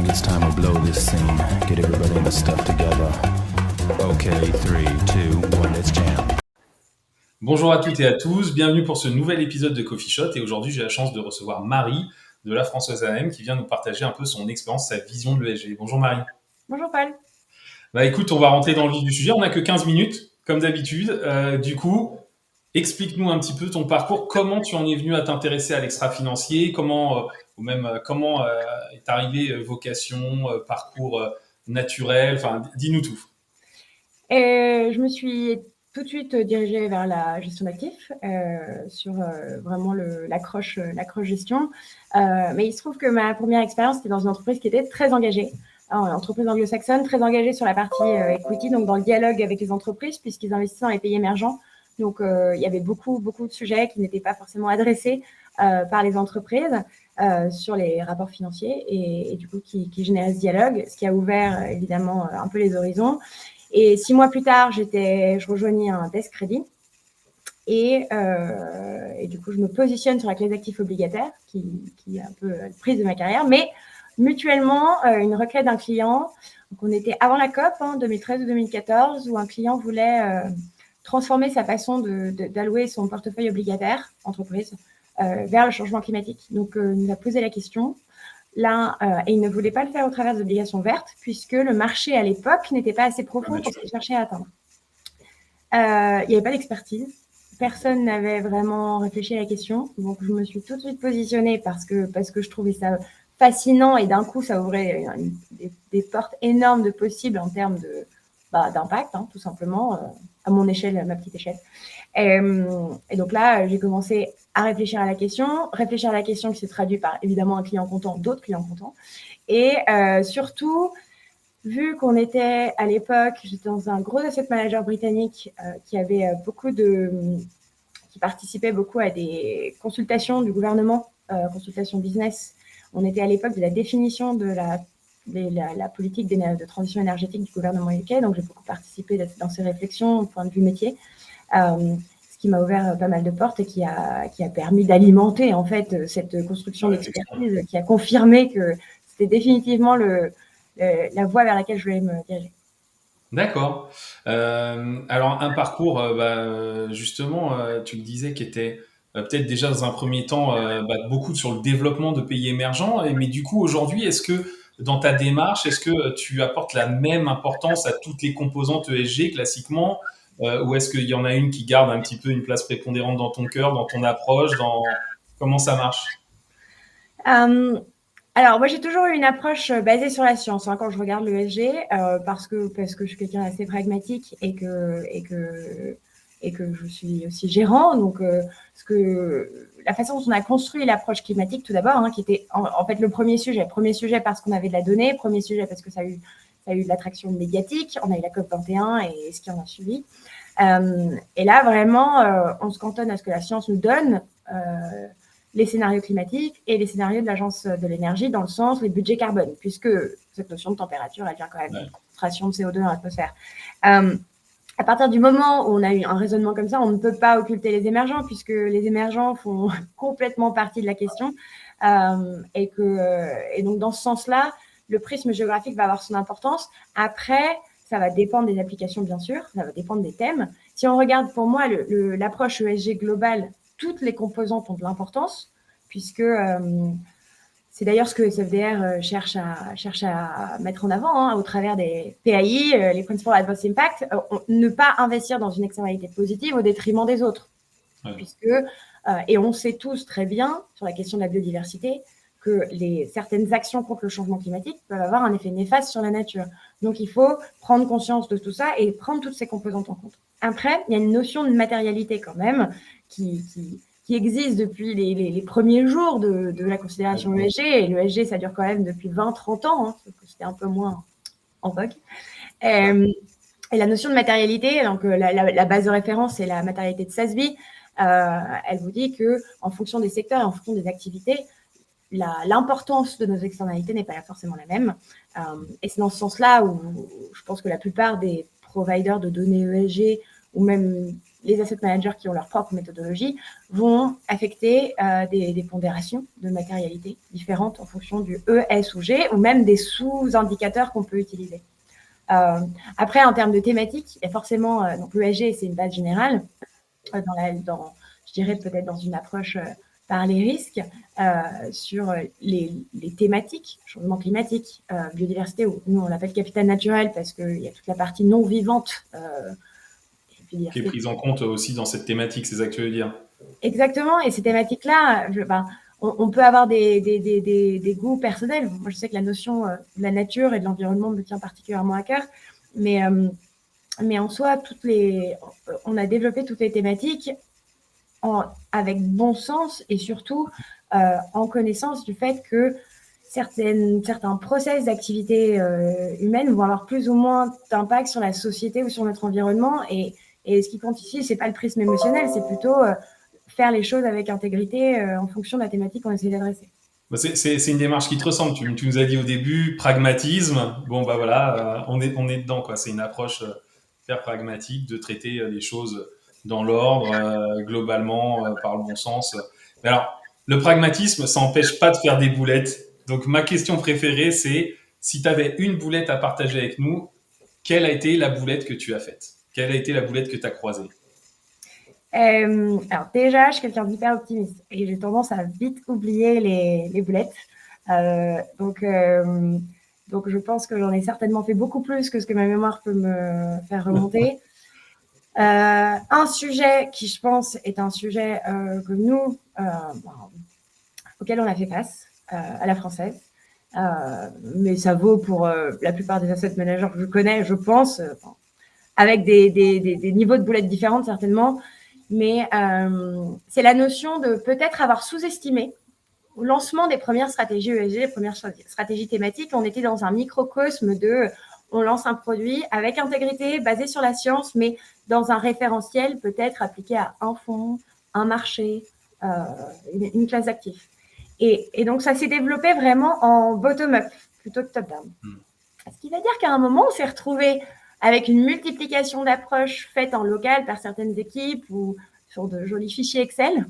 think it's time to blow this scene. Get everybody in the stuff together. Okay, 3, 2, 1, let's jam. Bonjour à toutes et à tous, bienvenue pour ce nouvel épisode de Coffee Shot et aujourd'hui j'ai la chance de recevoir Marie de La Françoise AM qui vient nous partager un peu son expérience, sa vision de l'ESG. Bonjour Marie. Bonjour Paul. Bah écoute, on va rentrer dans le vif du sujet, on n'a que 15 minutes comme d'habitude. Du coup, explique-nous un petit peu ton parcours, comment tu en es venu à t'intéresser à l'extra-financier, comment est arrivé vocation, parcours naturel, enfin dis-nous tout. Je me suis tout de suite dirigée vers la gestion d'actifs, sur vraiment l'accroche gestion. Mais il se trouve que ma première expérience, c'était dans une entreprise qui était très engagée. Alors, une entreprise anglo-saxonne, très engagée sur la partie equity, donc dans le dialogue avec les entreprises, puisqu'ils investissaient dans les pays émergents. Donc, il y avait beaucoup de sujets qui n'étaient pas forcément adressés par les entreprises sur les rapports financiers et du coup, qui généraient ce dialogue, ce qui a ouvert évidemment un peu les horizons. Et 6 mois plus tard, je rejoignis un desk crédit et du coup, je me positionne sur la classe d'actifs obligataires qui est un peu la prise de ma carrière, mais mutuellement, une requête d'un client. Donc, on était avant la COP, 2013 ou 2014, où un client voulait transformer sa façon d'allouer son portefeuille obligataire, entreprise, vers le changement climatique. Donc, il nous a posé la question. Là, et il ne voulait pas le faire au travers des obligations vertes, puisque le marché à l'époque n'était pas assez profond pour ce qu'il cherchait à atteindre. Il n'y avait pas d'expertise. Personne n'avait vraiment réfléchi à la question. Donc, je me suis tout de suite positionnée parce que je trouvais ça fascinant et d'un coup, ça ouvrait des portes énormes de possibles en termes d'impact, tout simplement, à mon échelle, à ma petite échelle. Et donc là, j'ai commencé à réfléchir à la question qui s'est traduite par évidemment un client content, d'autres clients contents. Et surtout, vu qu'on était à l'époque, j'étais dans un gros asset manager britannique qui avait qui participait beaucoup à des consultations du gouvernement, consultations business. On était à l'époque de la définition de la politique de transition énergétique du gouvernement UK, donc j'ai beaucoup participé dans ces réflexions au point de vue métier. Ce qui m'a ouvert pas mal de portes et qui a permis d'alimenter en fait cette construction d'expertise, qui a confirmé que c'était définitivement la voie vers laquelle je voulais me diriger. D'accord. Alors un parcours, justement, tu le disais, qui était peut-être déjà dans un premier temps beaucoup sur le développement de pays émergents. Mais du coup, aujourd'hui, est-ce que dans ta démarche, est-ce que tu apportes la même importance à toutes les composantes ESG classiquement, ou est-ce qu'il y en a une qui garde un petit peu une place prépondérante dans ton cœur, dans ton approche, comment ça marche? Alors, moi, j'ai toujours eu une approche basée sur la science quand je regarde l'ESG, parce que je suis quelqu'un d'assez pragmatique et que je suis aussi gérant. Donc, la façon dont on a construit l'approche climatique, tout d'abord, qui était en fait le premier sujet. Premier sujet parce qu'on avait de la donnée, premier sujet parce que ça a eu de l'attraction médiatique. On a eu la COP 21 et ce qui en a suivi. Et là, vraiment, on se cantonne à ce que la science nous donne. Les scénarios climatiques et les scénarios de l'Agence de l'énergie dans le sens des budgets carbone, puisque cette notion de température, elle vient quand même d'une concentration de CO2 dans l'atmosphère. À partir du moment où on a eu un raisonnement comme ça, on ne peut pas occulter les émergents, puisque les émergents font complètement partie de la question. Et donc, dans ce sens-là, le prisme géographique va avoir son importance. Après, ça va dépendre des applications, bien sûr, ça va dépendre des thèmes. Si on regarde, pour moi, l'approche ESG globale, toutes les composantes ont de l'importance, puisque c'est d'ailleurs ce que SFDR cherche à mettre en avant au travers des PAI, les Principal Adverse Impact, ne pas investir dans une externalité positive au détriment des autres. Ouais. Et on sait tous très bien, sur la question de la biodiversité, que certaines actions contre le changement climatique peuvent avoir un effet néfaste sur la nature. Donc, il faut prendre conscience de tout ça et prendre toutes ces composantes en compte. Après, il y a une notion de matérialité quand même qui existe depuis les premiers jours de la considération ESG. Et l'ESG, ça dure quand même depuis 20-30 ans, sauf que c'était un peu moins en vogue. Et la notion de matérialité, donc la base de référence, c'est la matérialité de SASB. Elle vous dit qu'en fonction des secteurs et en fonction des activités, l'importance de nos externalités n'est pas forcément la même. Et c'est dans ce sens-là où je pense que la plupart des providers de données ESG ou même les asset managers qui ont leur propre méthodologie vont affecter des pondérations de matérialité différentes en fonction du E, S ou G, ou même des sous-indicateurs qu'on peut utiliser. Après, en termes de thématique, il y a forcément, donc l'ESG, c'est une base générale, je dirais peut-être dans une approche par les risques, sur les thématiques, changement climatique, biodiversité, ou nous on l'appelle capital naturel parce qu'il y a toute la partie non vivante. Qui est prise en compte aussi dans cette thématique, c'est ça que tu veux dire? Exactement, et ces thématiques-là, on peut avoir des goûts personnels. Moi, je sais que la notion de la nature et de l'environnement me tient particulièrement à cœur, mais en soi, on a développé toutes les thématiques avec bon sens et surtout en connaissance du fait que certains process d'activité humaine vont avoir plus ou moins d'impact sur la société ou sur notre environnement. Et ce qui compte ici, c'est pas le prisme émotionnel, c'est plutôt faire les choses avec intégrité en fonction de la thématique qu'on essaie d'adresser. C'est une démarche qui te ressemble. Tu nous as dit au début, pragmatisme. Bon, bah voilà, on est dedans, quoi. C'est une approche hyper pragmatique de traiter les choses dans l'ordre, globalement, par le bon sens. Mais alors, le pragmatisme, ça n'empêche pas de faire des boulettes. Donc, ma question préférée, c'est si tu avais une boulette à partager avec nous, quelle a été la boulette que tu as faite? Quelle a été la boulette que tu as croisée? Alors déjà, je suis quelqu'un d'hyper optimiste et j'ai tendance à vite oublier les boulettes. Donc je pense que j'en ai certainement fait beaucoup plus que ce que ma mémoire peut me faire remonter. Un sujet qui, je pense, est un sujet que nous, auquel on a fait face à la française. Mais ça vaut pour la plupart des asset managers que je connais, je pense, avec des niveaux de boulettes différentes certainement. Mais c'est la notion de peut-être avoir sous-estimé au lancement des premières stratégies ESG, les premières stratégies thématiques. On était dans un microcosme on lance un produit avec intégrité, basé sur la science, mais dans un référentiel peut-être appliqué à un fonds, un marché, une classe d'actifs. Et donc, ça s'est développé vraiment en bottom-up plutôt que top-down. Ce qui veut dire qu'à un moment, on s'est retrouvé avec une multiplication d'approches faites en local par certaines équipes ou sur de jolis fichiers Excel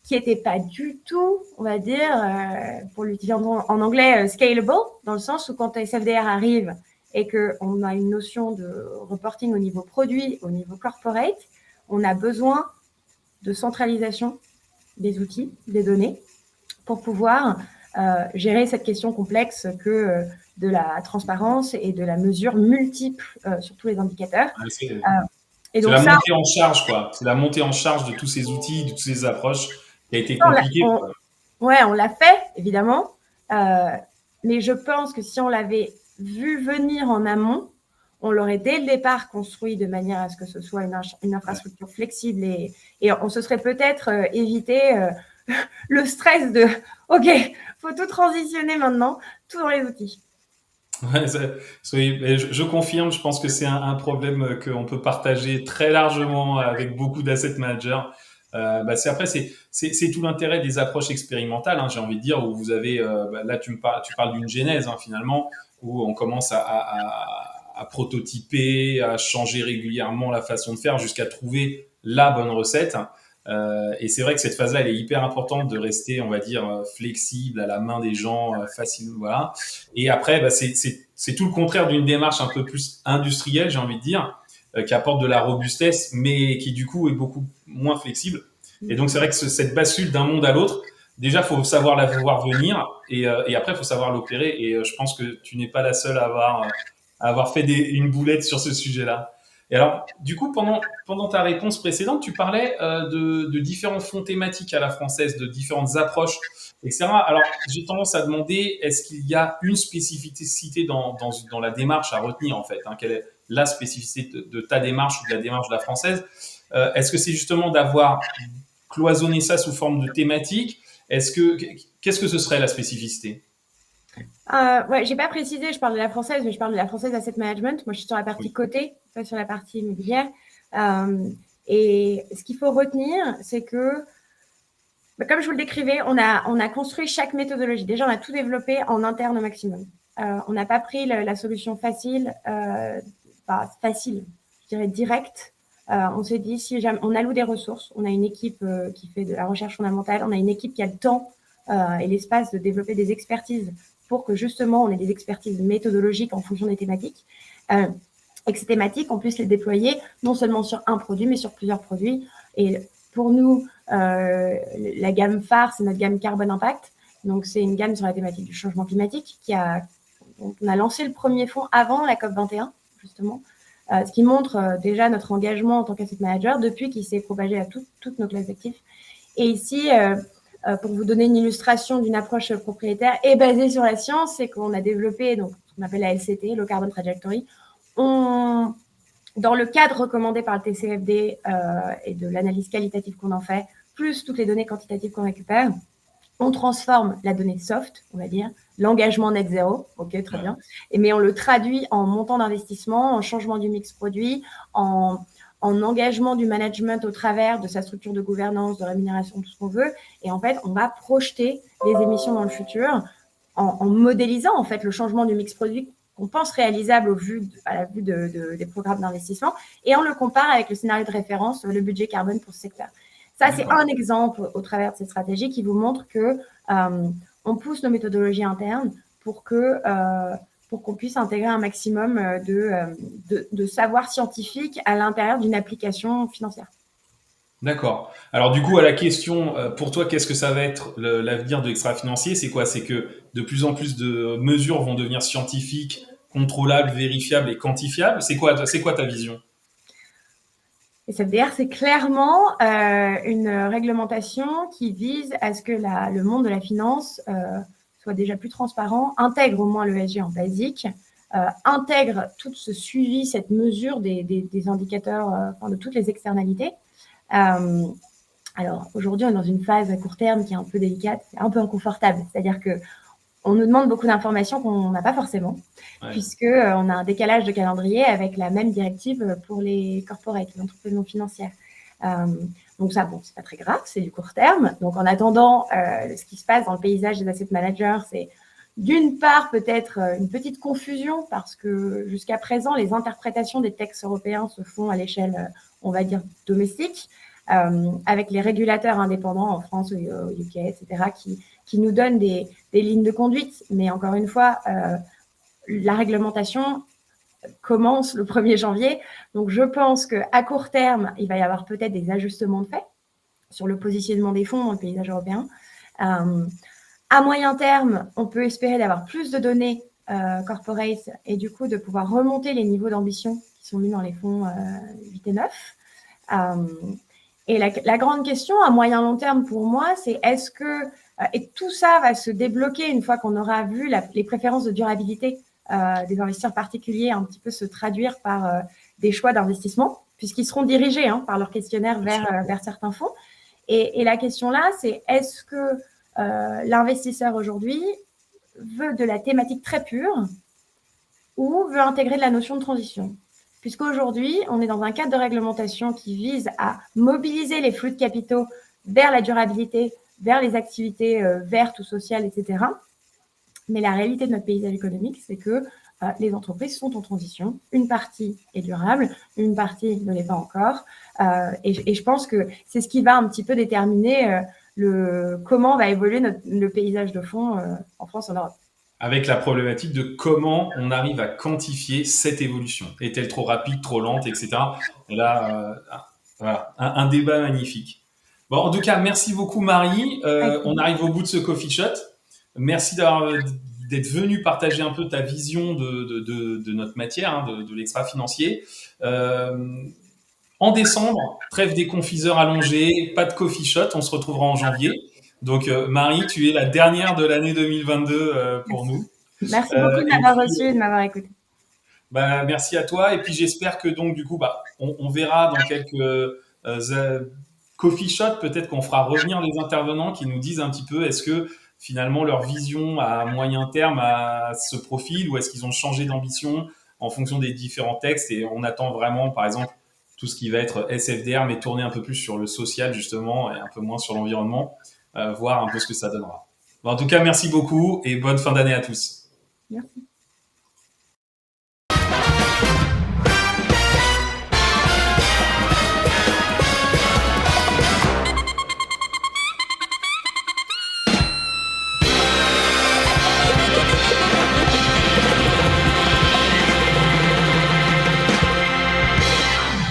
qui n'étaient pas du tout, on va dire, pour l'utiliser en anglais, scalable, dans le sens où quand SFDR arrive et qu'on a une notion de reporting au niveau produit, au niveau corporate, on a besoin de centralisation des outils, des données, pour pouvoir gérer cette question complexe que de la transparence et de la mesure multiple sur tous les indicateurs. C'est la montée en charge, quoi. C'est la montée en charge de tous ces outils, de toutes ces approches qui a été compliquée. On l'a fait, évidemment. Mais je pense que si on l'avait vu venir en amont, on l'aurait dès le départ construit de manière à ce que ce soit une infrastructure flexible et on se serait peut-être évité le stress de « Ok, faut tout transitionner maintenant, tout dans les outils ». Ouais, je confirme, je pense que c'est un problème qu'on peut partager très largement avec beaucoup d'asset managers. C'est tout l'intérêt des approches expérimentales, hein, j'ai envie de dire, où vous avez, là tu parles d'une genèse hein, finalement, où on commence à prototyper, à changer régulièrement la façon de faire jusqu'à trouver la bonne recette. Et c'est vrai que cette phase-là, elle est hyper importante de rester, on va dire, flexible à la main des gens, facile, voilà. Et après, c'est tout le contraire d'une démarche un peu plus industrielle, j'ai envie de dire, qui apporte de la robustesse, mais qui du coup est beaucoup moins flexible. Et donc c'est vrai que cette bascule d'un monde à l'autre, déjà faut savoir la voir venir, et après faut savoir l'opérer. Et je pense que tu n'es pas la seule à avoir fait une boulette sur ce sujet-là. Et alors, du coup, pendant ta réponse précédente, tu parlais de différents fonds thématiques à la française, de différentes approches, etc. Alors, j'ai tendance à demander, est-ce qu'il y a une spécificité dans la démarche à retenir, en fait, hein, quelle est la spécificité de ta démarche ou de la démarche de la française? Est-ce que c'est justement d'avoir cloisonné ça sous forme de thématique? Qu'est-ce que ce serait la spécificité? Ouais, j'ai pas précisé, je parle de la française, mais je parle de la française asset management. Moi, je suis sur la partie côté, pas sur la partie immobilière. Et ce qu'il faut retenir, c'est que, comme je vous le décrivais, on a construit chaque méthodologie. Déjà, on a tout développé en interne au maximum. On n'a pas pris la solution facile, je dirais directe, On s'est dit, si jamais on alloue des ressources, on a une équipe qui fait de la recherche fondamentale, on a une équipe qui a le temps et l'espace de développer des expertises pour que justement on ait des expertises méthodologiques en fonction des thématiques. Et que ces thématiques, on puisse les déployer non seulement sur un produit, mais sur plusieurs produits. Et pour nous, la gamme phare, c'est notre gamme Carbon Impact. Donc, c'est une gamme sur la thématique du changement climatique on a lancé le premier fonds avant la COP21, justement, ce qui montre déjà notre engagement en tant qu'asset manager depuis qu'il s'est propagé à toutes nos classes d'actifs. Et ici, pour vous donner une illustration d'une approche propriétaire et basée sur la science, c'est qu'on a développé donc, ce qu'on appelle la LCT, Low Carbon Trajectory. Dans le cadre recommandé par le TCFD et de l'analyse qualitative qu'on en fait, plus toutes les données quantitatives qu'on récupère, on transforme la donnée soft, on va dire, l'engagement net zéro, ok, très bien, mais on le traduit en montant d'investissement, en changement du mix produit, en engagement du management au travers de sa structure de gouvernance, de rémunération, tout ce qu'on veut. Et en fait, on va projeter les émissions dans le futur en modélisant en fait le changement du mix produit qu'on pense réalisable à la vue des programmes d'investissement, et on le compare avec le scénario de référence, le budget carbone pour ce secteur. Ça, c'est un exemple au travers de cette stratégie qui vous montre que on pousse nos méthodologies internes pour qu'on puisse intégrer un maximum de savoir scientifique à l'intérieur d'une application financière. D'accord. Alors du coup, à la question, pour toi, qu'est-ce que ça va être l'avenir de l'extra-financier? C'est quoi? C'est que de plus en plus de mesures vont devenir scientifiques, contrôlables, vérifiables et quantifiables. C'est quoi ta vision? SFDR, c'est clairement une réglementation qui vise à ce que le monde de la finance soit déjà plus transparent, intègre au moins le l'ESG en basique, intègre tout ce suivi, cette mesure des indicateurs, de toutes les externalités. Alors, aujourd'hui, on est dans une phase à court terme qui est un peu délicate, un peu inconfortable. C'est-à-dire qu'on nous demande beaucoup d'informations qu'on n'a pas forcément, puisqu'on a un décalage de calendrier avec la même directive pour les corporates, les entreprises non financières. Donc ça, c'est pas très grave, c'est du court terme. Donc en attendant, ce qui se passe dans le paysage des asset managers, c'est d'une part peut-être une petite confusion, parce que jusqu'à présent, les interprétations des textes européens se font à l'échelle, on va dire, domestique, avec les régulateurs indépendants en France, au UK, etc., qui nous donnent des lignes de conduite. Mais encore une fois, la réglementation commence le 1er janvier. Donc, je pense qu'à court terme, il va y avoir peut-être des ajustements de fait sur le positionnement des fonds dans le paysage européen. À moyen terme, on peut espérer d'avoir plus de données corporate et du coup de pouvoir remonter les niveaux d'ambition qui sont mis dans les fonds 8 et 9. Et la grande question à moyen long terme pour moi, c'est est-ce que et tout ça va se débloquer une fois qu'on aura vu les préférences de durabilité des investisseurs particuliers un petit peu se traduire par des choix d'investissement, puisqu'ils seront dirigés par leur questionnaire vers certains fonds. Et la question là, c'est est-ce que l'investisseur aujourd'hui veut de la thématique très pure ou veut intégrer de la notion de transition? Puisqu'aujourd'hui, on est dans un cadre de réglementation qui vise à mobiliser les flux de capitaux vers la durabilité, vers les activités vertes ou sociales, etc. Mais la réalité de notre paysage économique, c'est que les entreprises sont en transition. Une partie est durable, une partie ne l'est pas encore. Et je pense que c'est ce qui va un petit peu déterminer comment va évoluer le paysage de fonds en France et en Europe. Avec la problématique de comment on arrive à quantifier cette évolution. Est-elle trop rapide, trop lente, etc. Et là, voilà, un débat magnifique. Bon, en tout cas, merci beaucoup Marie. On arrive au bout de ce coffee shot. Merci d'être venu partager un peu ta vision de notre matière, de l'extra-financier. En décembre, trêve des confiseurs allongés, pas de coffee shot, on se retrouvera en janvier. Donc Marie, tu es la dernière de l'année 2022 pour nous. Merci beaucoup de m'avoir reçu et de m'avoir écouté. Merci à toi. Et puis j'espère que donc du coup, on verra dans quelques coffee shots, peut-être qu'on fera revenir les intervenants qui nous disent un petit peu est-ce que finalement leur vision à moyen terme se profile ou est-ce qu'ils ont changé d'ambition en fonction des différents textes. Et on attend vraiment, par exemple, tout ce qui va être SFDR, mais tourner un peu plus sur le social justement et un peu moins sur l'environnement. Voir un peu ce que ça donnera. En tout cas, merci beaucoup et bonne fin d'année à tous. Merci.